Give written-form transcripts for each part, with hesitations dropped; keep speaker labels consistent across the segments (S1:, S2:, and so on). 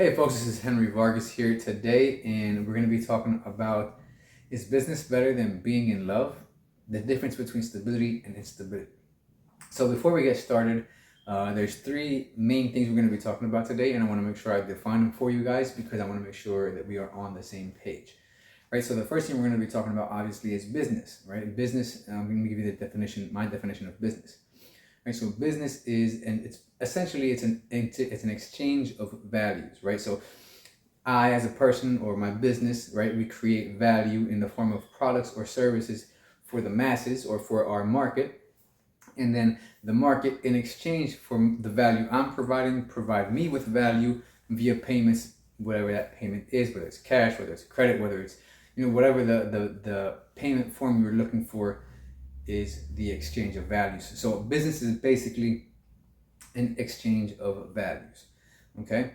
S1: Hey folks, this is Henry Vargas here today, and we're going to be talking about, is business better than being in love? The difference between stability and instability. So before we get started, there's three main things we're going to be talking about today, and I want to make sure I define them for you guys because I want to make sure that we are on the same page. Right, so the first thing we're going to be talking about obviously is business, right? Business, I'm going to give you the definition, my definition of business. Right, so business is, and it's essentially it's an exchange of values, right? So I, as a person, or my business, right, we create value in the form of products or services for the masses or for our market, and then the market, in exchange for the value I'm providing, provide me with value via payments, whatever that payment is, whether it's cash, whether it's credit, whether it's whatever the payment form you're looking for is the exchange of values. So business is basically an exchange of values. Okay.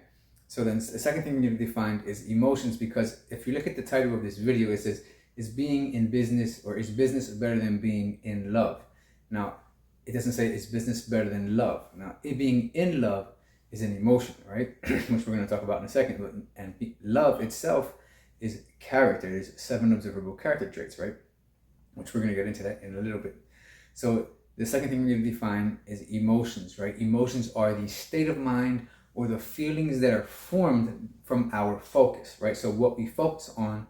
S1: So then the second thing we need to define is emotions, because if you look at the title of this video, it says, is being in business, or is business better than being in love? Now, it doesn't say is business better than love. Now, it being in love is an emotion, right? Which we're going to talk about in a second. But and love itself is character. There's 7 observable character traits, right? Which we're going to get into that in a little bit. So the second thing we're going to define is emotions, right? Emotions are the state of mind or the feelings that are formed from our focus, right? So what we focus on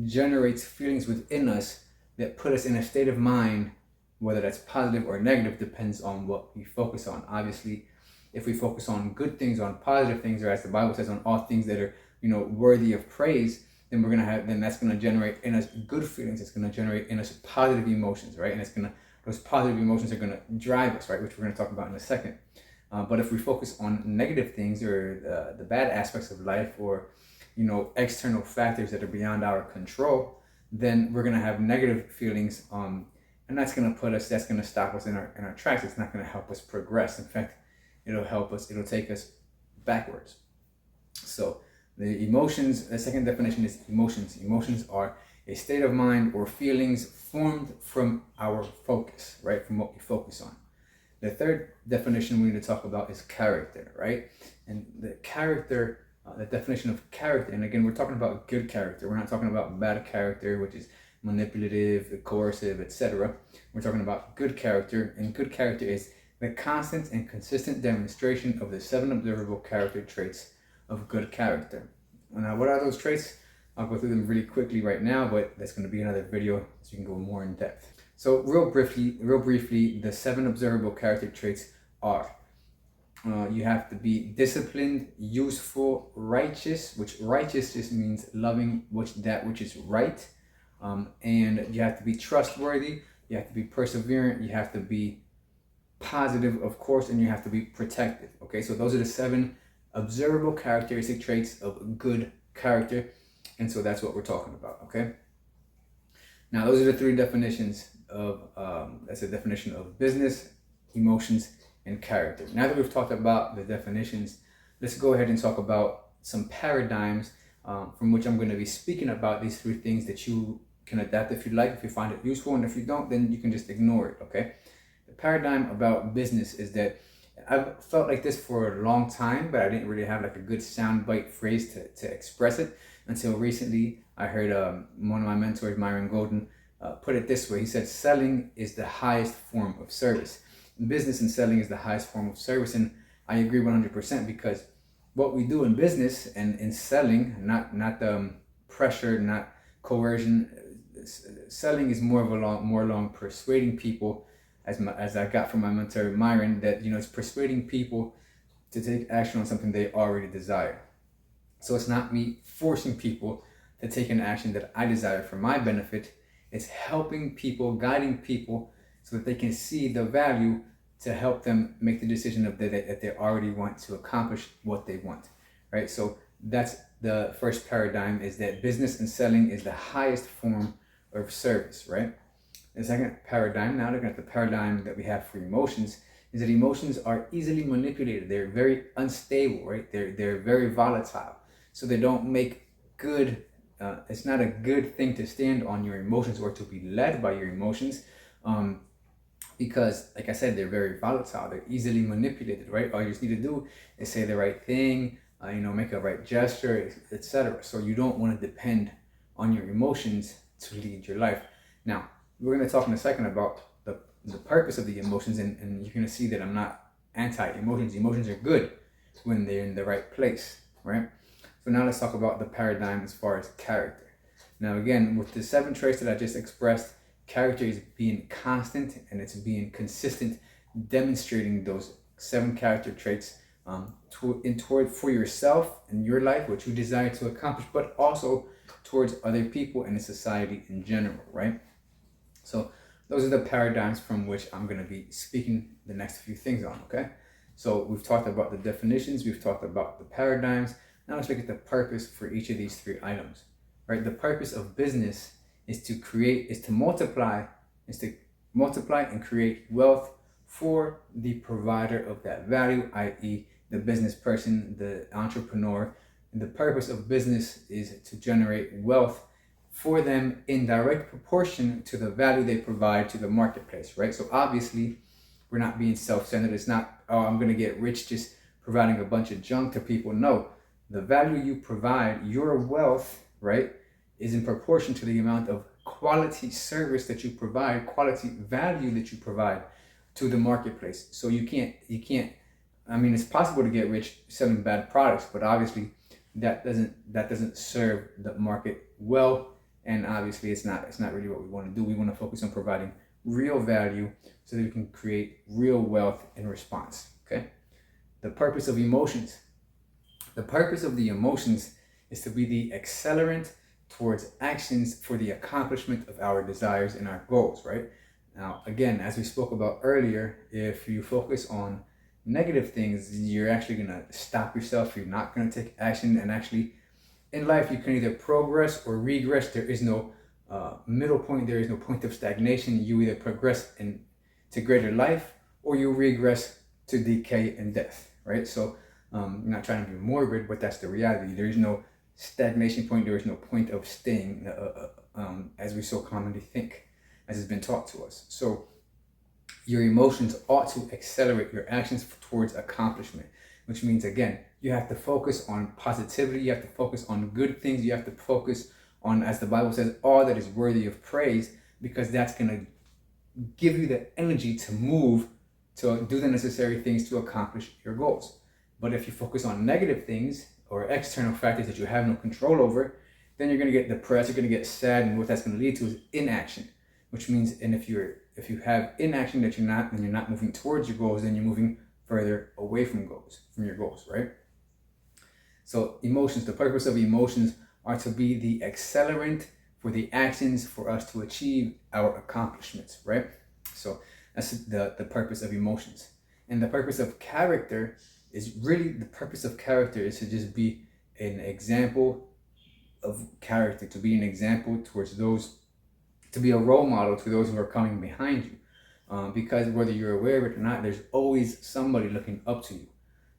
S1: generates feelings within us that put us in a state of mind, whether that's positive or negative, depends on what we focus on. Obviously, if we focus on good things, on positive things, or as the Bible says, on all things that are, worthy of praise, then that's going to generate in us good feelings. It's going to generate in us positive emotions, right? And those positive emotions are going to drive us, right? Which we're going to talk about in a second. But if we focus on negative things, or the bad aspects of life, or external factors that are beyond our control, then we're going to have negative feelings, and that's going to stop us in our tracks. It's not going to help us progress. In fact, it'll take us backwards. So the second definition is emotions. Emotions are a state of mind or feelings formed from our focus, right? From what we focus on. The third definition we need to talk about is character, right? And the definition of character, and again, we're talking about good character. We're not talking about bad character, which is manipulative, coercive, etc. We're talking about good character, and good character is the constant and consistent demonstration of the 7 observable character traits of good character. Now, what are those traits? I'll go through them really quickly right now, but that's going to be another video so you can go more in depth. So real briefly, the 7 observable character traits are, you have to be disciplined, useful, righteous, which righteous just means loving that which is right. And you have to be trustworthy, you have to be perseverant, you have to be positive, of course, and you have to be protective. Okay, so those are the 7 observable characteristic traits of good character, and so that's what we're talking about. Okay, now those are the 3 definitions of that's a definition of business, emotions, and character. Now that we've talked about the definitions, let's go ahead and talk about some paradigms from which I'm going to be speaking about these 3 things that you can adapt if you like, if you find it useful, and if you don't, then you can just ignore it. Okay, the paradigm about business is that I've felt like this for a long time, but I didn't really have like a good soundbite phrase to express it until recently. I heard one of my mentors, Myron Golden, put it this way. He said, selling is the highest form of service. Business and selling is the highest form of service. And I agree 100%, because what we do in business and in selling, not pressure, not coercion, selling is more along persuading people, as I got from my mentor Myron, that it's persuading people to take action on something they already desire. So it's not me forcing people to take an action that I desire for my benefit. It's helping people, guiding people, so that they can see the value to help them make the decision that they already want to accomplish what they want, right? So that's the first paradigm, is that business and selling is the highest form of service, right? The second paradigm, now looking at the paradigm that we have for emotions, is that emotions are easily manipulated. They're very unstable, right? They're very volatile. So they don't make good, it's not a good thing to stand on your emotions or to be led by your emotions, because, like I said, they're very volatile. They're easily manipulated, right? All you just need to do is say the right thing, make a right gesture, etc. So you don't want to depend on your emotions to lead your life. Now, we're going to talk in a second about the purpose of the emotions, and you're going to see that I'm not anti-emotions. Emotions are good when they're in the right place, right? So now let's talk about the paradigm as far as character. Now, again, with the 7 traits that I just expressed, character is being constant and it's being consistent, demonstrating those 7 character traits toward for yourself and your life, what you desire to accomplish, but also towards other people and the society in general, right? So those are the paradigms from which I'm going to be speaking the next few things on, okay? So we've talked about the definitions, we've talked about the paradigms. Now let's look at the purpose for each of these 3 items, right? The purpose of business is to multiply and create wealth for the provider of that value, i.e. the business person, the entrepreneur. And the purpose of business is to generate wealth for them in direct proportion to the value they provide to the marketplace, right? So obviously, we're not being self-centered. It's not, oh, I'm going to get rich just providing a bunch of junk to people. No, the value you provide, your wealth, right, is in proportion to the amount of quality service that you provide, quality value that you provide to the marketplace. So you can't, it's possible to get rich selling bad products, but obviously that doesn't serve the market well. And obviously it's not really what we want to do. We want to focus on providing real value so that we can create real wealth in response, okay? The purpose of emotions. The purpose of the emotions is to be the accelerant towards actions for the accomplishment of our desires and our goals, right? Now, again, as we spoke about earlier, if you focus on negative things, you're actually going to stop yourself. You're not going to take action. And actually, in life, you can either progress or regress. There is no middle point. There is no point of stagnation. You either progress to greater life or you regress to decay and death, right? So I'm not trying to be morbid, but that's the reality. There is no stagnation point. There is no point of staying as we so commonly think, as has been taught to us. So your emotions ought to accelerate your actions towards accomplishment, which means, again, you have to focus on positivity. You have to focus on good things. You have to focus on, as the Bible says, all that is worthy of praise, because that's going to give you the energy to move, to do the necessary things to accomplish your goals. But if you focus on negative things or external factors that you have no control over, then you're going to get depressed, you're going to get sad, and what that's going to lead to is inaction, which means, and if you have inaction that you're not moving towards your goals, then you're moving further away from your goals, right? So emotions, the purpose of emotions are to be the accelerant for the actions for us to achieve our accomplishments, right? So that's the purpose of emotions. And the purpose of character is really, the purpose of character is to just be an example of character, to be an example towards those, to be a role model to those who are coming behind you. Because whether you're aware of it or not, there's always somebody looking up to you.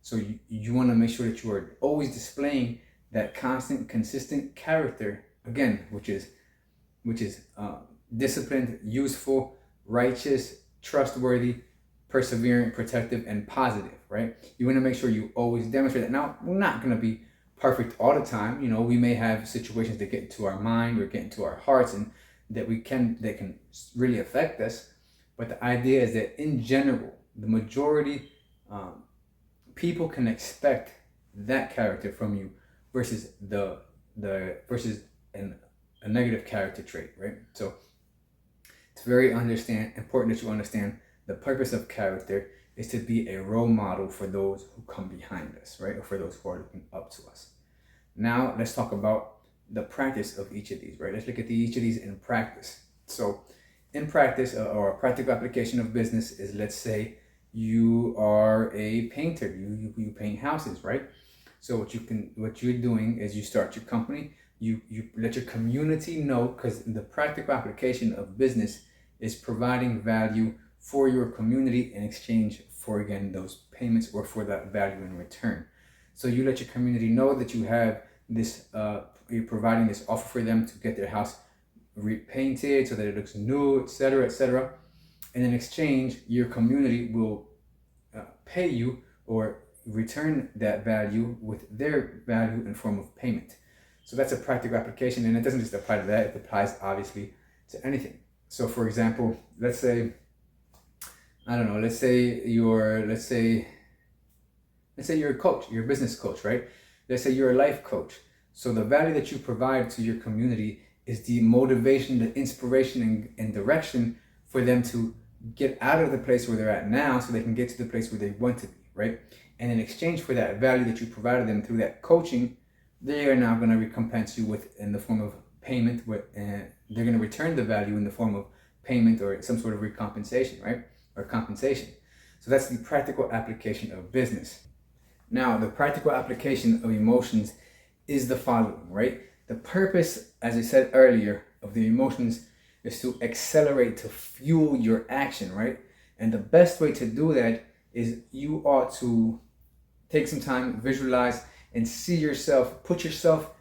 S1: So you want to make sure that you are always displaying that constant, consistent character, again, which is disciplined, useful, righteous, trustworthy, persevering, protective, and positive, right? You want to make sure you always demonstrate that. Now, we're not going to be perfect all the time. We may have situations that get into our mind or get into our hearts and that can really affect us. But the idea is that in general, the majority people can expect that character from you versus a negative character trait, right? So it's very important that you understand the purpose of character is to be a role model for those who come behind us, right? Or for those who are looking up to us. Now let's talk about the practice of each of these, right? Let's look at each of these in practice. So in practice, or a practical application of business is, let's say you are a painter, you paint houses, right? So what you're doing is you start your company, you let your community know, because the practical application of business is providing value for your community in exchange for, again, those payments or for that value in return. So you let your community know that you have this, you're providing this offer for them to get their house repainted so that it looks new, etc., etc. And in exchange, your community will pay you, or return that value with their value in form of payment. So that's a practical application, and it doesn't just apply to that, it applies obviously to anything. So for example, let's say, I don't know, let's say you're a coach, you're a business coach, right? Let's say you're a life coach. So the value that you provide to your community is the motivation, the inspiration, and direction for them to get out of the place where they're at now so they can get to the place where they want to be, right? And in exchange for that value that you provided them through that coaching, they are now going to recompense you in the form of payment, and they're going to return the value in the form of payment or some sort of recompensation, right? Or compensation. So that's the practical application of business. Now, the practical application of emotions is the following, right? The purpose, as I said earlier, of the emotions is to accelerate, to fuel your action, right? And the best way to do that is you ought to take some time, visualize, and see yourself, put yourself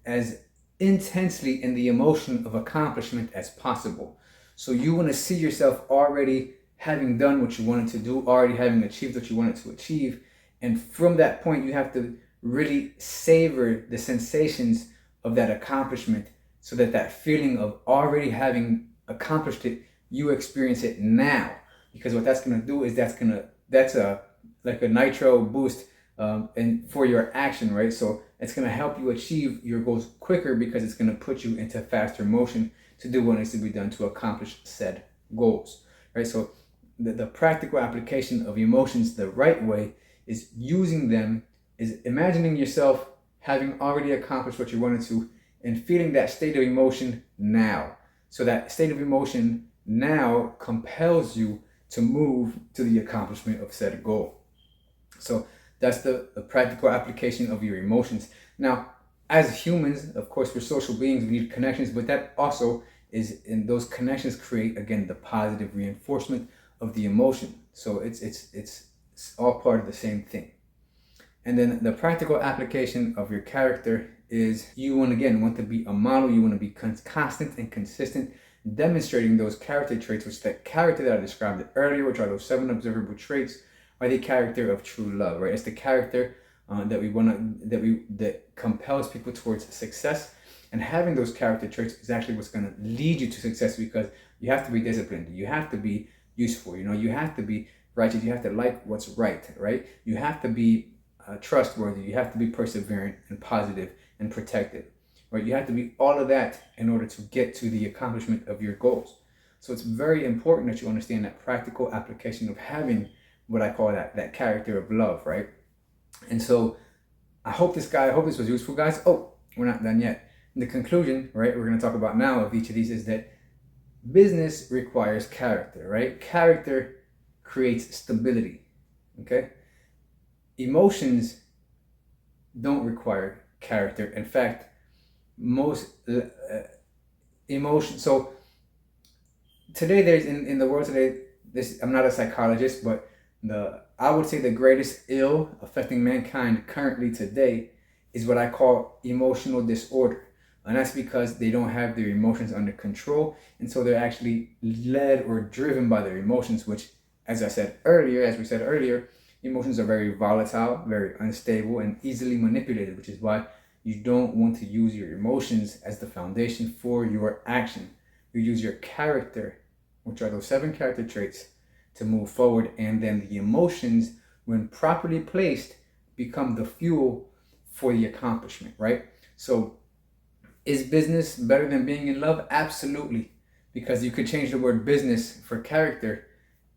S1: as intensely in the emotion of accomplishment as possible. So you want to see yourself already having done what you wanted to do, already having achieved what you wanted to achieve. And from that point, you have to really savor the sensations of that accomplishment so that that feeling of already having accomplished it, you experience it now. Because what that's going to do is that's like a nitro boost and for your action, right? So it's going to help you achieve your goals quicker because it's going to put you into faster motion to do what needs to be done to accomplish said goals, right? So the practical application of emotions the right way is using them, is imagining yourself having already accomplished what you wanted to and feeling that state of emotion now. So that state of emotion now compels you to move to the accomplishment of said goal. So that's the practical application of your emotions. Now, as humans, of course, we're social beings, we need connections, but that also is, in those connections create, again, the positive reinforcement of the emotion. So it's all part of the same thing. And then the practical application of your character is you want to be a model, you want to be constant and consistent, demonstrating those character traits, which that character that I described earlier, which are those 7 observable traits, are the character of true love, right? It's the character that compels people towards success. And having those character traits is actually what's going to lead you to success, because you have to be disciplined, you have to be useful, you have to be righteous, you have to like what's right? You have to be trustworthy, you have to be perseverant and positive and protective, right? You have to be all of that in order to get to the accomplishment of your goals. So it's very important that you understand that practical application of having what I call that character of love, right? And so I hope this was useful, guys. Oh, we're not done yet. In the conclusion, right, we're going to talk about now of each of these is that business requires character, right? Character creates stability, okay? Emotions don't require character. In fact, most emotions. So today, there's in the world today. I'm not a psychologist, but I would say the greatest ill affecting mankind currently today is what I call emotional disorder. And that's because they don't have their emotions under control. And so they're actually led or driven by their emotions, which, as we said earlier, emotions are very volatile, very unstable, and easily manipulated, which is why you don't want to use your emotions as the foundation for your action. You use your character, which are those 7 character traits, to move forward, and then the emotions, when properly placed, become the fuel for the accomplishment, right? So is business better than being in love? Absolutely, because you could change the word business for character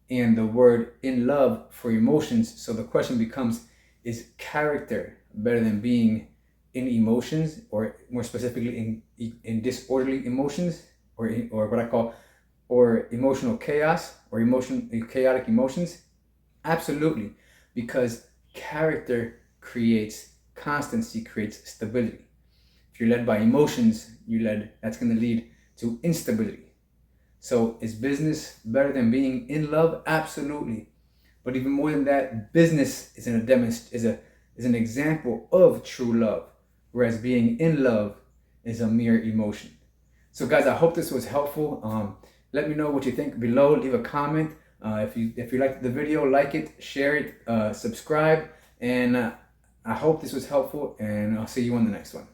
S1: and the word in love for emotions. So the question becomes, is character better than being in emotions, or more specifically in disorderly emotions, or what I call or emotional chaos, or chaotic emotions? Absolutely, because character creates constancy, creates stability. If you're led by emotions, that's going to lead to instability. So is business better than being in love? Absolutely. But even more than that, business is an example of true love, whereas being in love is a mere emotion. So guys, I hope this was helpful. Let me know what you think below. Leave a comment. If you liked the video, like it, share it, subscribe, And I hope this was helpful, and I'll see you on the next one.